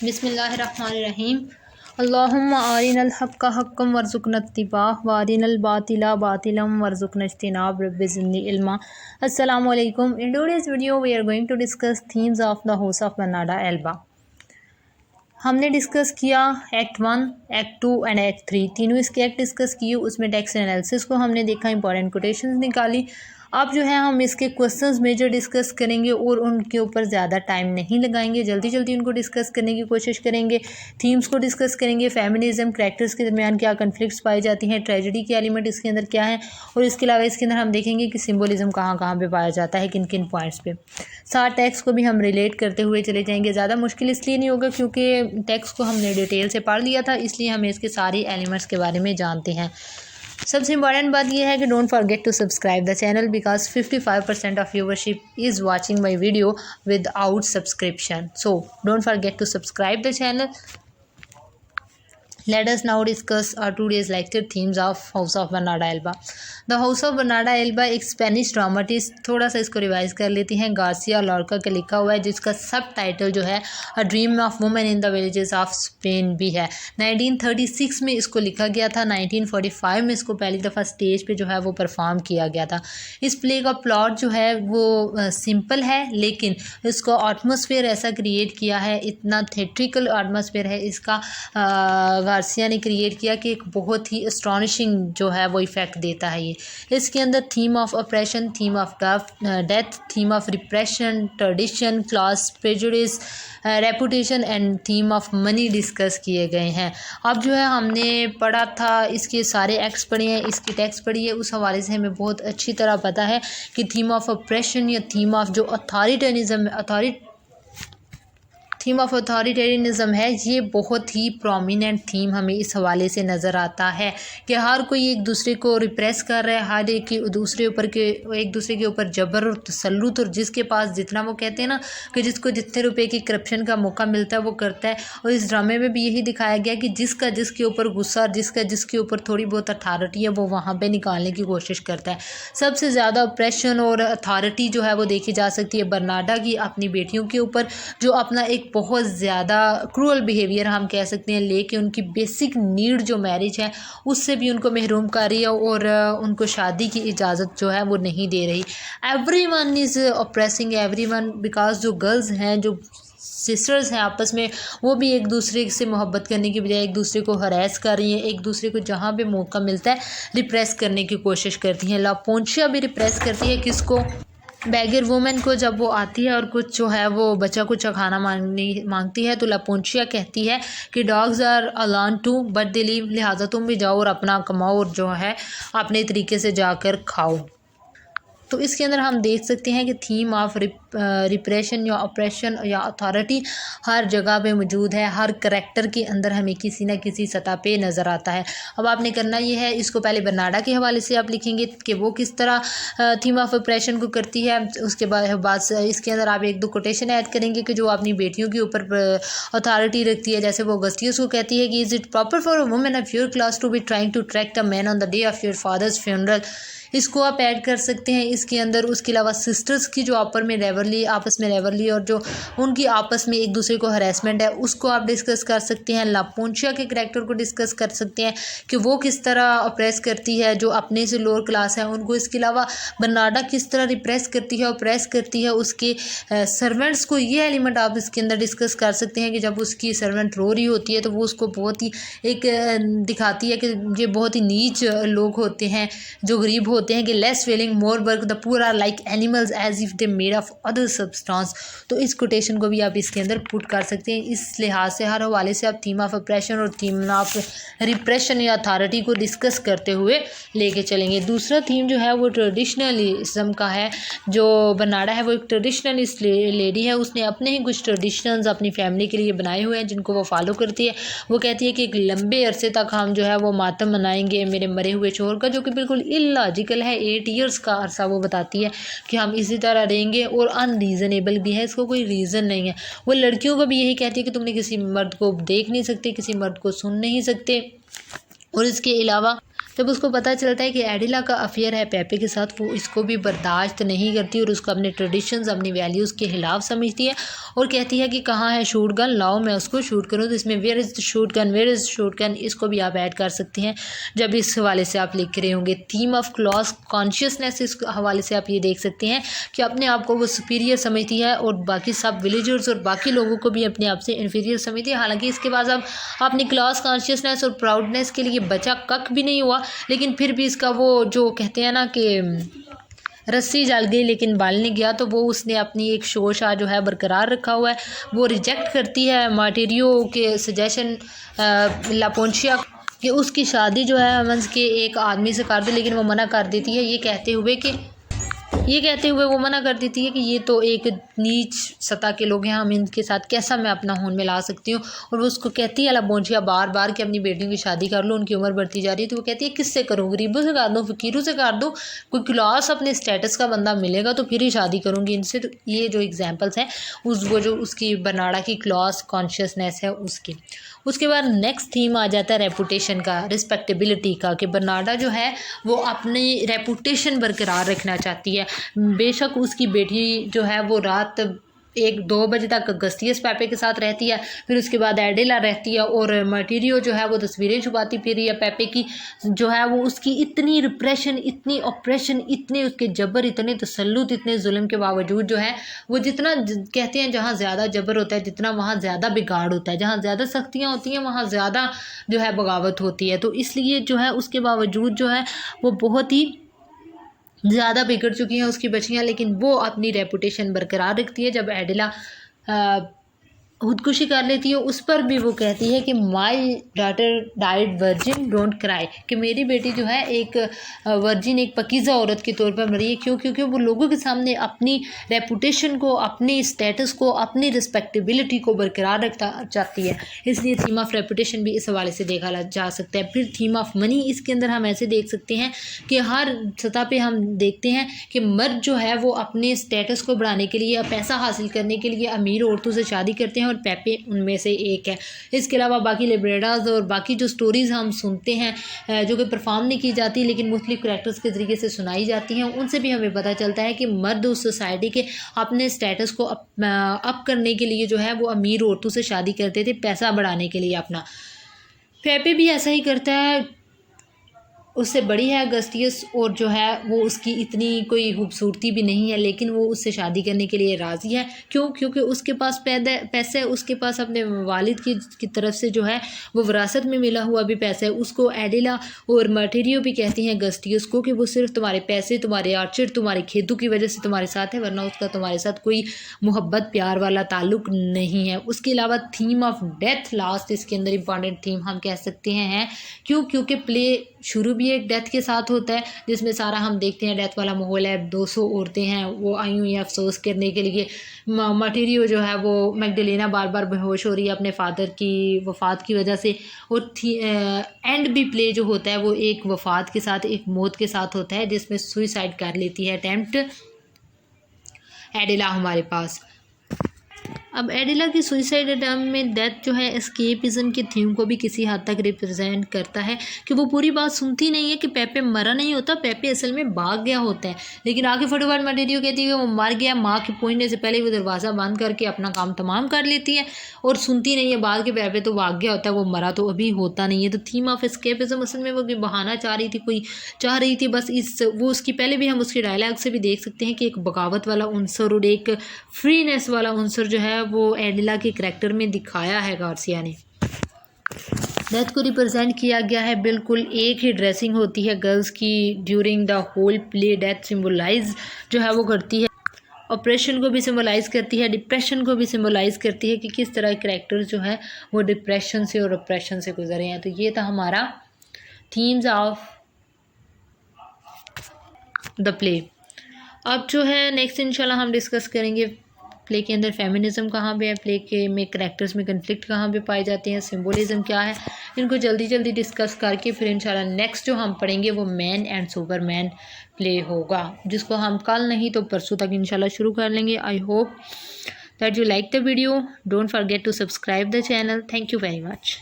बिस्मिल्लाहिर्रहमानिर्रहीम। अल्लाहुम्मा आरिनल हक्का हक्कम वर्ज़ुक़ना इत्तिबाअह व आरिनल बातिला बातिलन वर्ज़ुक़ना इज्तिनाब। रब्बि ज़िदनी इल्मा। अस्सलामु अलैकुम। In today's video we are going to discuss themes of the house of Bernard Alba. हमने डिस्कस किया एक्ट 1, एक्ट 2 एंड एक्ट 3, तीनों इसके एक्ट डिस्कस किए। उसमें टेक्स्ट एनालिसिस को हमने देखा, इंपॉर्टेंट कोटेशंस निकाली। अब जो है हम इसके क्वेश्चंस मेजर डिस्कस करेंगे और उनके ऊपर ज़्यादा टाइम नहीं लगाएंगे, जल्दी जल्दी उनको डिस्कस करने की कोशिश करेंगे। थीम्स को डिस्कस करेंगे, फेमिनिज्म, करैक्टर्स के दरमियान क्या कन्फ्लिक्ट्स पाई जाती हैं, ट्रेजेडी के एलिमेंट इसके अंदर क्या है, और इसके अलावा इसके अंदर हम देखेंगे कि सिम्बोलिज्म कहाँ कहाँ पे पाया जाता है, किन किन पॉइंट्स पे। साथ टेक्स्ट को भी हम रिलेट करते हुए चले जाएंगे। ज़्यादा मुश्किल इसलिए नहीं होगा क्योंकि टेक्स्ट को हमने डिटेल से पढ़ लिया था, इसलिए हमें इसके सारे एलिमेंट्स के बारे में जानते हैं। सबसे इम्पॉर्टेंट बात यह है कि don't forget to subscribe the channel because 55% of viewership is watching my video without subscription, so don't forget to subscribe the channel. Let us now discuss our today's lecture themes of House of Bernarda Alba. The House of Bernarda Alba एक Spanish dramatist, थोड़ा सा इसको revise कर लेती हैं, Garcia Lorca का लिखा हुआ है, जिसका सब टाइटल जो है a dream of women in the villages of Spain भी है। 1936 में इसको लिखा गया था। 1945 में इसको पहली दफ़ा स्टेज पे जो है वो परफॉर्म किया गया था। इस प्ले का प्लॉट जो है वो सिंपल है, लेकिन इसको एटमॉस्फेयर ऐसा क्रिएट किया है, इतना थिएट्रिकल एटमॉस्फेयर है इसका, गार्सिया ने क्रिएट किया कि एक बहुत ही एस्टॉनिशिंग जो है वो इफ़ेक्ट देता है ये। इसके अंदर theme of operation, theme of death, theme of repression, tradition, class prejudice, reputation and theme of money discuss किए गए हैं। अब जो है हमने पढ़ा था, इसके सारे एक्ट्स पढ़े हैं, इसकी टेक्स्ट पढ़ी है, उस हवाले से हमें बहुत अच्छी तरह पता है कि थीम ऑफ ऑपरेशन या थीम ऑफ जो थीम ऑफ अथॉरिटेरियनिज़म है, ये बहुत ही प्रोमिनेंट थीम हमें इस हवाले से नज़र आता है कि हर कोई एक दूसरे को रिप्रेस कर रहा है, हर एक दूसरे के ऊपर जबर और तसल्लुत, और जिसके पास जितना, वो कहते हैं ना कि जिसको जितने रुपए की करप्शन का मौका मिलता है वो करता है। और इस ड्रामे में भी यही दिखाया गया कि जिसका जिसके ऊपर गुस्सा, जिसके ऊपर थोड़ी बहुत अथॉरिटी है, वो वहाँ पर निकालने की कोशिश करता है। सबसे ज़्यादा ऑपरेशन और अथॉरिटी जो है वो देखी जा सकती है बरनार्डा की अपनी बेटियों के ऊपर, जो अपना एक बहुत ज़्यादा क्रूअल बिहेवियर हम कह सकते हैं लेके उनकी बेसिक नीड जो मैरिज है उससे भी उनको महरूम कर रही है और उनको शादी की इजाज़त जो है वो नहीं दे रही। एवरीवन इज़ ऑप्रेसिंग एवरीवन बिकॉज जो गर्ल्स हैं, जो सिस्टर्स हैं आपस में, वो भी एक दूसरे से मोहब्बत करने की बजाय एक दूसरे को हरास कर रही हैं, एक दूसरे को जहाँ पे मौका मिलता है रिप्रेस करने की कोशिश करती हैं। ला पोंशिया भी रिप्रेस करती है किसको? बैगर वुमेन को। जब वो आती है और कुछ जो है वो बच्चा कुछ खाना मांगती है तो लापोंशिया कहती है कि डॉग्स आर अलान टू बट दे लीव, लिहाजा तुम भी जाओ और अपना कमाओ और जो है अपने तरीके से जाकर खाओ। तो इसके अंदर हम देख सकते हैं कि थीम ऑफ रिप्रेशन या ऑपरेशन या अथॉरिटी हर जगह पे मौजूद है, हर करैक्टर के अंदर हमें किसी न किसी सतह पे नज़र आता है। अब आपने करना ये है, इसको पहले बरनार्डा के हवाले से आप लिखेंगे कि वो किस तरह थीम ऑफ ऑपरेशन को करती है। उसके बाद इसके अंदर आप एक दो कोटेशन ऐड करेंगे कि जो अपनी बेटियों के ऊपर अथॉरिटी रखती है, जैसे वो ऑगस्टियस को कहती है कि is it proper for a women of your class to be trying to track a man on the day of your father's funeral. इसको आप ऐड कर सकते हैं इसके अंदर। उसके अलावा सिस्टर्स की जो आपस में रेवरली और जो उनकी आपस में एक दूसरे को हरेसमेंट है उसको आप डिस्कस कर सकते हैं। लापोंशिया के करैक्टर को डिस्कस कर सकते हैं कि वो किस तरह ऑप्रेस करती है जो अपने से लोअर क्लास है उनको। इसके अलावा बरनार्डा किस तरह रिप्रेस करती है, ऑप्रेस करती है उसके सर्वेंट्स को। ये एलिमेंट आप इसके अंदर डिस्कस कर सकते हैं कि जब उसकी सर्वेंट रो रही होती है तो वो उसको बहुत ही एक दिखाती है कि ये बहुत ही नीच लोग होते हैं, जो गरीब होते हैं, कि less welling more work the poor are like animals as if they made of other substance. तो इस कोटेशन को भी आप इसके अंदर पुट कर सकते हैं। इस लिहाज से हर हवाले से आप थीम ऑफ ऑपरेशन और थीम ऑफ रिप्रेशन या अथॉरिटी को डिस्कस करते हुए लेके चलेंगे। दूसरा थीम जो है वो ट्रेडिशनलिज्म का है। जो बरनार्डा है वो एक ट्रेडिशनलिस्ट लेडी है, उसने अपने ही कुछ ट्रेडिशंस अपनी फैमिली के लिए बनाए हुए हैं जिनको वो फॉलो करती है। वो कहती है कि एक लंबे अरसे तक हम जो है वो मातम मनाएंगे मेरे मरे हुए शोहर का, जो कि बिल्कुल इलॉजिकल है। 8 ईयर्स का अरसा वो बताती है कि हम इसी तरह रहेंगे, और अनरीज़नेबल भी है, इसको कोई रीज़न नहीं है। वो लड़कियों को भी यही कहती है कि तुमने किसी मर्द को देख नहीं सकते, किसी मर्द को सुन नहीं सकते। और इसके अलावा जब उसको पता चलता है कि एडिला का अफेयर है पेपे के साथ, वो इसको भी बर्दाश्त नहीं करती और उसको अपने ट्रेडिशंस, अपनी वैल्यूज़ के खिलाफ समझती है और कहती है कि कहाँ है शूट गन, लाओ मैं उसको शूट करूँ। तो इसमें where is the shoot gun, where is shoot gun, इसको भी आप ऐड कर सकते हैं जब इस हवाले से आप लिख रहे होंगे। थीम ऑफ क्लॉस कॉन्शियसनेस, इस हवाले से आप ये देख सकते हैं कि अपने आप को वो सुपीरियर समझती है और बाकी सब विलेजर्स और बाकी लोगों को भी अपने आप से इन्फीरियर समझती है। हालांकि इसके बाद अब अपनी क्लॉस कॉन्शियसनेस और प्राउडनेस के लिए बचा कख भी नहीं हुआ, लेकिन फिर भी इसका वो जो कहते हैं ना कि रस्सी जल गई लेकिन बाल नहीं गया, तो वो उसने अपनी एक शोशा जो है बरकरार रखा हुआ है। वो रिजेक्ट करती है मार्टेरियो के सजेशन लापोंशिया कि उसकी शादी जो है हमन्स के एक आदमी से कर दे, लेकिन वो मना कर देती है, ये कहते हुए वो मना कर देती है कि ये तो एक नीच सतह के लोग हैं, हम इनके साथ कैसा मैं अपना खून मिला सकती हूँ। और वो उसको कहती है लापोंशिया बार बार कि अपनी बेटियों की शादी कर लो, उनकी उम्र बढ़ती जा रही है। तो वो कहती है किससे करूँ, गरीबों से कर दूँ, फ़कीरों से कर दूँ, कोई क्लास अपने स्टेटस का बंदा मिलेगा तो फिर ही शादी करूँगी इनसे। तो ये जो एग्जाम्पल्स हैं वो जो उसकी बर्नाडा की क्लास कॉन्शियसनेस है उसकी। उसके बाद नेक्स्ट थीम आ जाता है रेपुटेशन का, रिस्पेक्टेबिलिटी का, कि बर्नाडा जो है वो अपनी रेपुटेशन बरकरार रखना चाहती है। बेशक उसकी बेटी जो है वो रात 1-2 बजे तक अगस्तियस पेपे के साथ रहती है, फिर उसके बाद एडिला रहती है और मार्टेरियो जो है वो तस्वीरें छुपाती फिर है पेपे की, जो है वो उसकी इतनी रिप्रेशन, इतनी ऑपरेशन, इतने उसके जबर, इतने तसल्लुत, इतने जुल्म के बावजूद जो है वो जितना कहते हैं जहाँ ज़्यादा जबर होता है जितना वहाँ ज़्यादा बिगाड़ होता है, जहाँ ज़्यादा सख्तियाँ होती हैं वहाँ ज़्यादा जो है बगावत होती है। तो इसलिए जो है उसके बावजूद जो है वो बहुत ही ज़्यादा बिगड़ चुकी हैं उसकी बच्चियाँ, लेकिन वो अपनी रेपुटेशन बरकरार रखती है। जब एडिला खुदकुशी कर लेती है उस पर भी वो कहती है कि my daughter died virgin don't cry, कि मेरी बेटी जो है एक वर्जिन, एक पकीज़ा औरत के तौर पर मरी है। क्यों? क्योंकि वो लोगों के सामने अपनी रेपुटेशन को, अपनी स्टेटस को, अपनी रिस्पेक्टेबिलिटी को बरकरार रखना चाहती है, इसलिए थीम ऑफ रेपुटेशन भी इस हवाले से देखा जा सकता है। फिर थीम ऑफ मनी, इसके अंदर हम ऐसे देख सकते हैं कि हर सतह पर हम देखते हैं कि मर्द जो है वो अपने स्टेटस को बढ़ाने के लिए या पैसा हासिल करने के लिए अमीर औरतों से शादी करते हैं और पेपे उनमें से एक है। इसके अलावा बाकी लिब्रेडास और बाकी जो स्टोरीज़ हम सुनते हैं जो कि परफॉर्म नहीं की जाती लेकिन मुख्तलिफ करैक्टर्स के तरीके से सुनाई जाती हैं, उनसे भी हमें पता चलता है कि मर्द उस सोसाइटी के अपने स्टेटस को अप करने के लिए जो है वो अमीर औरतों से शादी करते थे पैसा बढ़ाने के लिए अपना। पेपे भी ऐसा ही करता है, उससे बड़ी है अगस्तियस और जो है वो उसकी इतनी कोई खूबसूरती भी नहीं है, लेकिन वो उससे शादी करने के लिए राज़ी है। क्यों? क्योंकि उसके पास पैसे, उसके पास अपने वालिद की तरफ से जो है वो विरासत में मिला हुआ भी पैसा है। उसको एडिला और मार्टेरियो भी कहती हैं अगस्तियस को कि वो सिर्फ तुम्हारे पैसे, तुम्हारे आर्चर, तुम्हारे खेतों की वजह से तुम्हारे साथ है, वरना उसका तुम्हारे साथ कोई मोहब्बत प्यार वाला ताल्लुक नहीं है। उसके अलावा थीम ऑफ डेथ लास्ट इसके अंदर इंपॉर्टेंट थीम हम कह सकते हैं। क्यों? क्योंकि प्ले शुरू भी एक डेथ के साथ होता है जिसमें सारा हम देखते हैं डेथ वाला माहौल है, 200 औरतें हैं वो आई हुई हैं अफसोस करने के लिए। मार्टेरियो जो है वो मैगडलेना बार बार बेहोश हो रही है अपने फादर की वफ़ात की वजह से। और एंड भी प्ले जो होता है वो एक वफ़ात के साथ, एक मौत के साथ होता है जिसमें सुइसाइड कर लेती है अटेम्प्ट एडिला हमारे पास। अब एडिला की सुइसाइड अटैम्प्ट में डेथ जो है एस्केपिज्म की थीम को भी किसी हद तक रिप्रेजेंट करता है कि वो पूरी बात सुनती नहीं है कि पेपे मरा नहीं होता, पेपे असल में भाग गया होता है, लेकिन आगे फटाफट मार्टेरियो कहती है कि वो मर गया, माँ के पहुंचने से पहले वो दरवाज़ा बंद करके अपना काम तमाम कर लेती है और सुनती नहीं है बात के पेपे तो भाग गया होता है, वो मरा तो अभी होता नहीं है। तो थीम ऑफ एस्केपिज्म असल में वो कोई बहाना चाह रही थी बस वो उसकी पहले भी हम उसके डायलॉग से भी देख सकते हैं कि एक बगावत वाला उनसर और एक फ्रीनेस वाला उनसर जो है वो एडिला के करैक्टर में दिखाया है गार्सिया ने। डेथ को रिप्रेजेंट किया गया है, बिल्कुल एक ही ड्रेसिंग होती है गर्ल्स की during the whole play. Death symbolize जो है वो करती है, ऑपरेशन को भी सिम्बलाइज़ करती है, डिप्रेशन को भी सिम्बलाइज़ करती है कि किस तरह करैक्टर्स जो है वो डिप्रेशन से और ऑपरेशन से गुजरे हैं। तो ये था हमारा थीम्स ऑफ द प्ले। अब जो है नेक्स्ट इंशाल्लाह हम डिस्कस करेंगे प्ले के अंदर फेमिनिज्म कहाँ पे है, प्ले के में करैक्टर्स में कन्फ्लिक्ट कहाँ पे पाए जाते हैं, सिम्बोलिज्म क्या है, इनको जल्दी जल्दी डिस्कस करके फिर इंशाल्लाह नेक्स्ट जो हम पढ़ेंगे वो मैन एंड सुपरमैन प्ले होगा, जिसको हम कल नहीं तो परसों तक इंशाल्लाह शुरू कर लेंगे। I hope that you like the video, don't forget to subscribe the channel. Thank you very much.